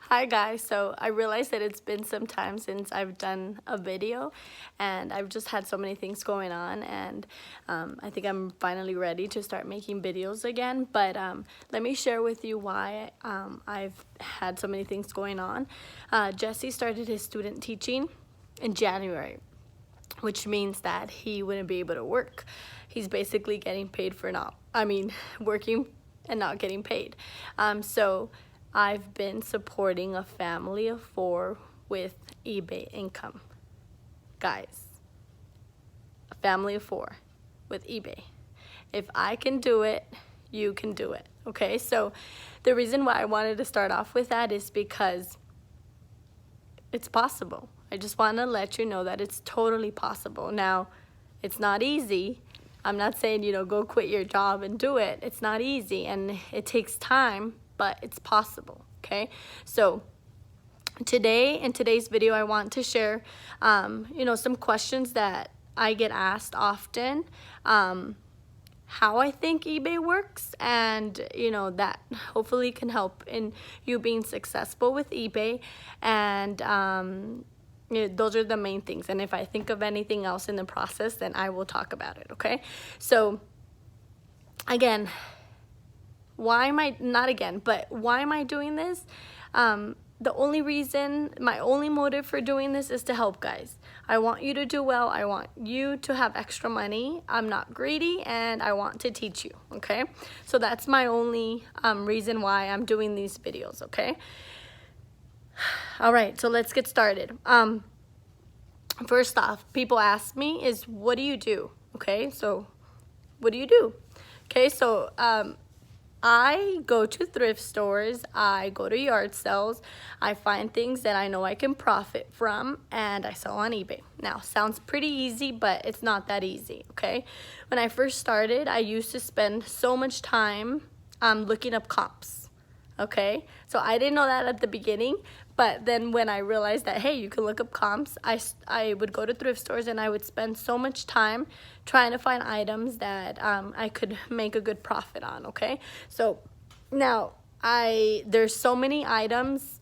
Hi guys, so I realized that it's been some time since I've done a video and I've just had so many things going on, and I think I'm finally ready to start making videos again. But let me share with you why I've had so many things going on. Jesse started his student teaching in January, which means that he wouldn't be able to work. He's basically getting paid for working and not getting paid. So I've been supporting a family of 4 with eBay income. Guys, a family of 4 with eBay. If I can do it, you can do it, okay? So the reason why I wanted to start off with that is because it's possible. I just want to let you know that it's totally possible. Now, it's not easy. I'm not saying, go quit your job and do it. It's not easy and it takes time, but it's possible, okay? So today, in today's video, I want to share, some questions that I get asked often, how I think eBay works, and that hopefully can help in you being successful with eBay. And those are the main things, and if I think of anything else in the process, then I will talk about it, okay? So again, why am I doing this? The only reason, my only motive for doing this is to help guys. I want you to do well. I want you to have extra money. I'm not greedy and I want to teach you, okay? So that's my only reason why I'm doing these videos, okay? All right, so let's get started. First off, people ask me is, what do you do? Okay, so what do you do? Okay, so I go to thrift stores, I go to yard sales, I find things that I know I can profit from, and I sell on eBay. Now, sounds pretty easy, but it's not that easy, okay? When I first started, I used to spend so much time looking up comps, okay? So I didn't know that at the beginning, but then when I realized that, hey, you can look up comps, I would go to thrift stores and I would spend so much time trying to find items that I could make a good profit on, okay? So now there's so many items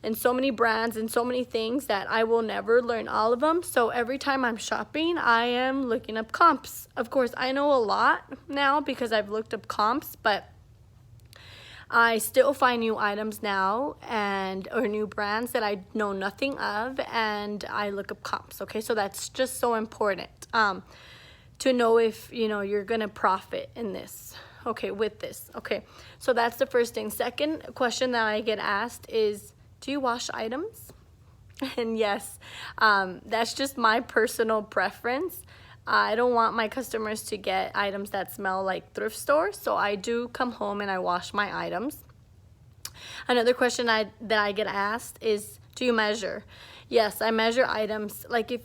and so many brands and so many things that I will never learn all of them. So every time I'm shopping, I am looking up comps. Of course, I know a lot now because I've looked up comps, but I still find new items now or new brands that I know nothing of, and I look up comps, okay? So that's just so important to know if, you're gonna profit in this, okay, with this, okay? So that's the first thing. Second question that I get asked is, do you wash items? And yes, that's just my personal preference. I don't want my customers to get items that smell like thrift stores, so I do come home and I wash my items. Another question that I get asked is, do you measure? Yes, I measure items. Like if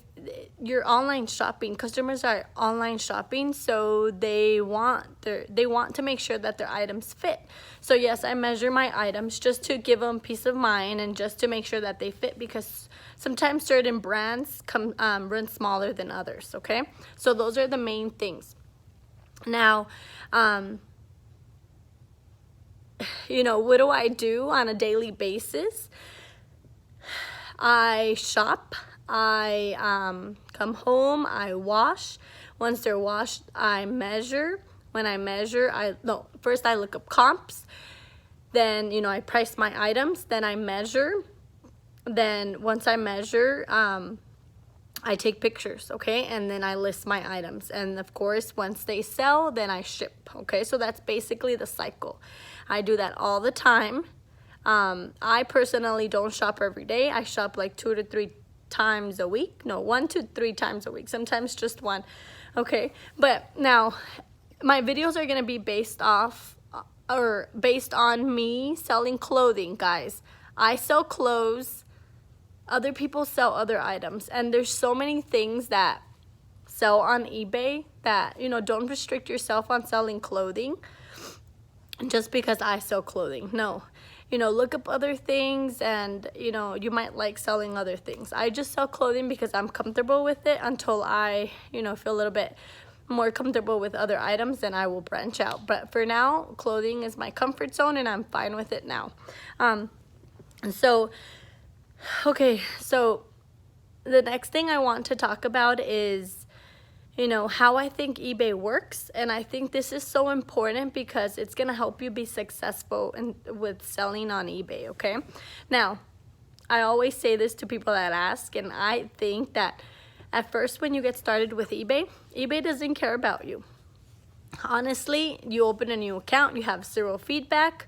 you're online shopping, customers are online shopping, so they want to make sure that their items fit. So yes, I measure my items just to give them peace of mind and just to make sure that they fit, because sometimes certain brands run smaller than others, okay? So those are the main things. Now, what do I do on a daily basis? I shop, I come home, I wash. Once they're washed, I measure. When I measure, first I look up comps. Then, I price my items. Then I measure. Then once I measure, I take pictures, okay? And then I list my items. And of course, once they sell, then I ship, okay? So that's basically the cycle. I do that all the time. I personally don't shop every day. I shop like 2 to 3 times a week. No, 1 to 3 times a week. Sometimes just 1, okay? But now, my videos are gonna be based on me selling clothing, guys. I sell clothes. Other people sell other items, and there's so many things that sell on eBay that, don't restrict yourself on selling clothing just because I sell clothing. No, look up other things, and, you might like selling other things. I just sell clothing because I'm comfortable with it until I, feel a little bit more comfortable with other items, then I will branch out. But for now, clothing is my comfort zone, and I'm fine with it now. And so, okay, so the next thing I want to talk about is, how I think eBay works. And I think this is so important because it's going to help you be successful with selling on eBay, okay? Now, I always say this to people that ask, and I think that at first when you get started with eBay, eBay doesn't care about you. Honestly, you open a new account, you have 0 feedback.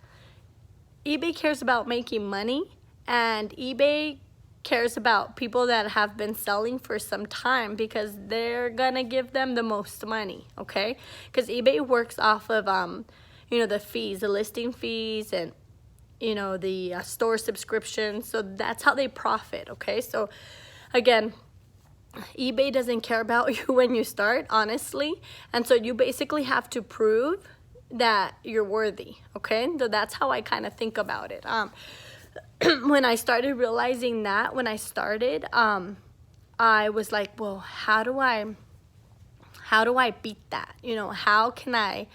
eBay cares about making money, and eBay cares about people that have been selling for some time because they're gonna give them the most money, okay? Because eBay works off of the fees, the listing fees, and the store subscription. So that's how they profit, okay? So again, eBay doesn't care about you when you start, honestly. And so you basically have to prove that you're worthy, okay? So that's how I kind of think about it. When I started realizing that, I was like, well, how do I beat that? How can I,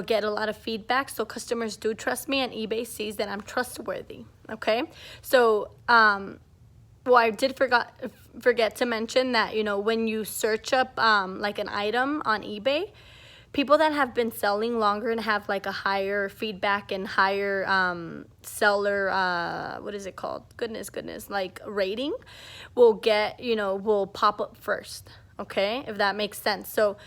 get a lot of feedback so customers do trust me and eBay sees that I'm trustworthy, okay? So, I did forget to mention that, when you search up like an item on eBay, people that have been selling longer and have like a higher feedback and higher seller, what is it called? Goodness, like rating will will pop up first, okay? If that makes sense. So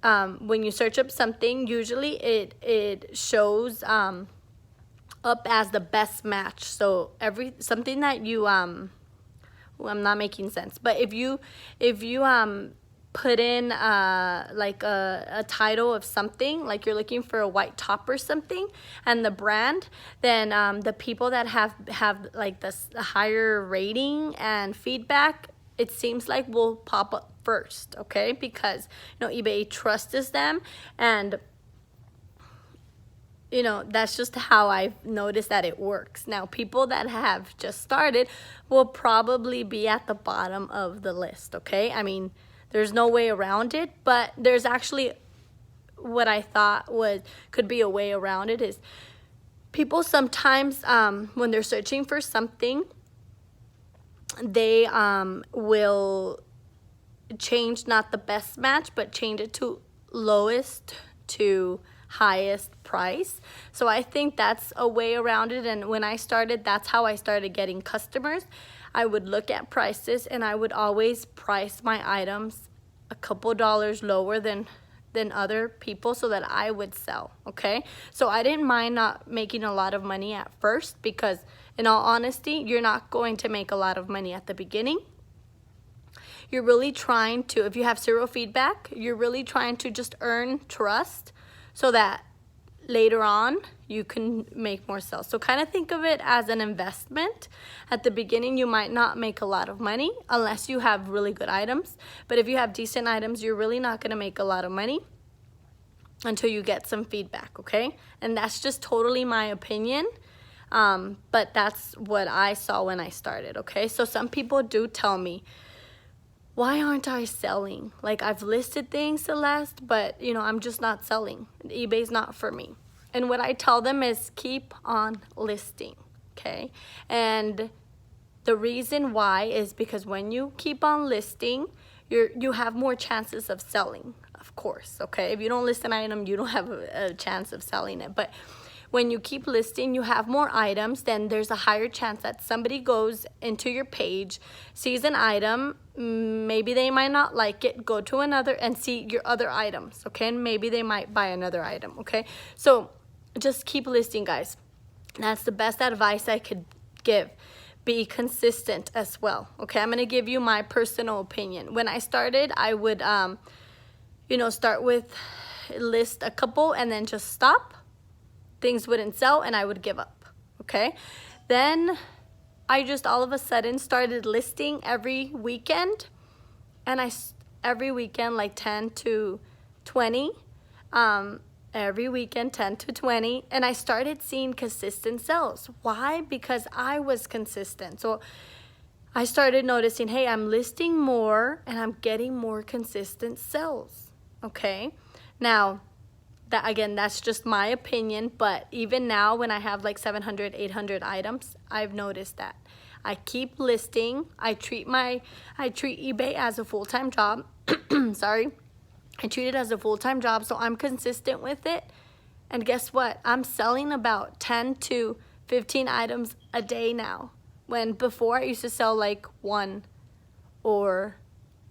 when you search up something, usually it shows up as the best match. So something that you I'm not making sense, but if you put in like a title of something, like you're looking for a white top or something, and the brand, then the people that have like the higher rating and feedback, it seems like will pop up first, okay? Because eBay trusts them, and that's just how I've noticed that it works. Now, people that have just started will probably be at the bottom of the list, okay? I mean, there's no way around it, but there's actually what I thought could be a way around it is people sometimes, when they're searching for something, they will change not the best match, but change it to lowest to highest price. So I think that's a way around it. And when I started, that's how I started getting customers. I would look at prices, and I would always price my items a couple dollars lower than other people so that I would sell, okay? So I didn't mind not making a lot of money at first because, in all honesty, you're not going to make a lot of money at the beginning. You're really trying to, if you have 0 feedback, you're really trying to just earn trust so that later on you can make more sales. So kind of think of it as an investment. At the beginning, you might not make a lot of money unless you have really good items. But if you have decent items, you're really not going to make a lot of money until you get some feedback, okay? And that's just totally my opinion. But that's what I saw when I started, okay? So some people do tell me, why aren't I selling? Like, I've listed things, Celeste, but, I'm just not selling. eBay's not for me. And what I tell them is keep on listing, okay? And the reason why is because when you keep on listing, you have more chances of selling, of course, okay? If you don't list an item, you don't have a chance of selling it. But when you keep listing, you have more items, then there's a higher chance that somebody goes into your page, sees an item, maybe they might not like it, go to another and see your other items, okay? And maybe they might buy another item, okay? So just keep listing, guys. That's the best advice I could give. Be consistent as well, okay? I'm gonna give you my personal opinion. When I started, I would, start with list a couple and then just stop. Things wouldn't sell and I would give up, okay? Then I just all of a sudden started listing every weekend, and every weekend like 10 to 20, every weekend 10 to 20, and I started seeing consistent sales. Why? Because I was consistent. So I started noticing, hey, I'm listing more and I'm getting more consistent sales, okay? Now, that, again, that's just my opinion, but even now when I have like 700, 800 items, I've noticed that I keep listing. I treat eBay as a full-time job. Sorry. I treat it as a full-time job, so I'm consistent with it. And guess what? I'm selling about 10 to 15 items a day now. When before I used to sell like one or,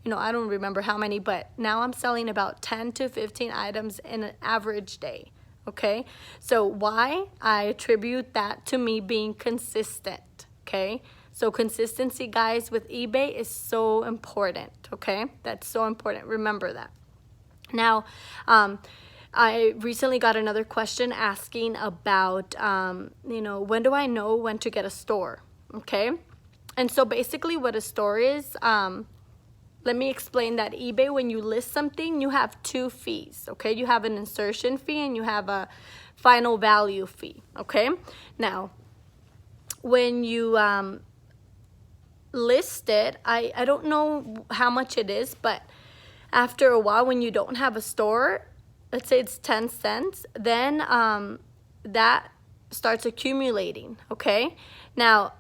you know, I don't remember how many, but now I'm selling about 10 to 15 items in an average day. Okay? So why? I attribute that to me being consistent. Okay? So consistency, guys, with eBay is so important. Okay? That's so important. Remember that. Now, I recently got another question asking about, you know, when do I know when to get a store? Okay? And so basically what a store is, let me explain that eBay, when you list something, you have two fees, okay? You have an insertion fee and you have a final value fee, okay? Now, when you list it, I don't know how much it is, but after a while, when you don't have a store, let's say it's 10 cents, then that starts accumulating, okay? Now,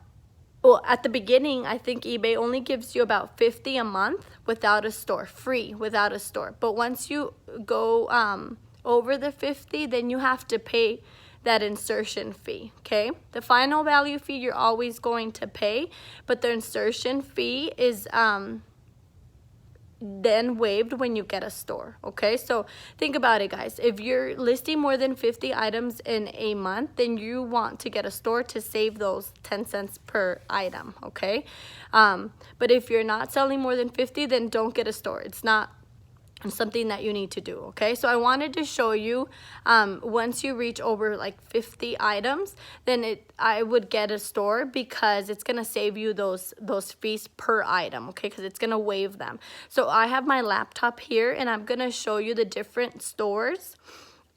well, at the beginning, I think eBay only gives you about 50 a month without a store, free, without a store. But once you go over the 50, then you have to pay that insertion fee, okay? The final value fee you're always going to pay, but the insertion fee is then waived when you get a store, okay? So think about it, guys. If you're listing more than 50 items in a month, then you want to get a store to save those 10 cents per item, okay? But if you're not selling more than 50, then don't get a store. It's not something that you need to do, okay? So I wanted to show you, once you reach over like 50 items, then I would get a store, because it's gonna save you those fees per item, okay? Because it's gonna waive them. So I have my laptop here, and I'm gonna show you the different stores